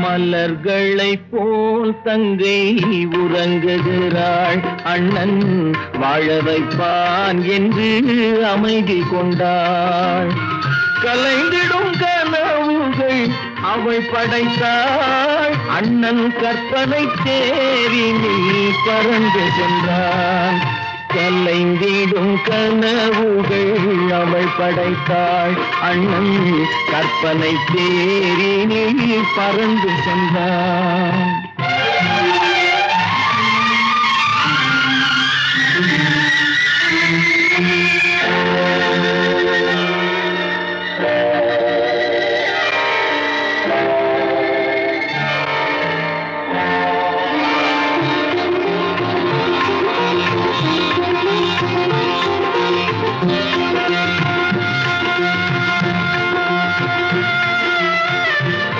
மலர்களைப் போல் தங்கை உறங்குகிறாள். அண்ணன் வாழ வைப்பான் என்று அமைதி கொண்டாள். கலைந்திடும் கனவுகள் அவள் படைத்தாள். அண்ணன் கற்பனை தேரினில் பறந்து சென்றான். கலைந்திடும் கனவுகள் அவள் படைத்தாள். அண்ணன் கற்பனை தேரினில் பறந்து சென்றான்.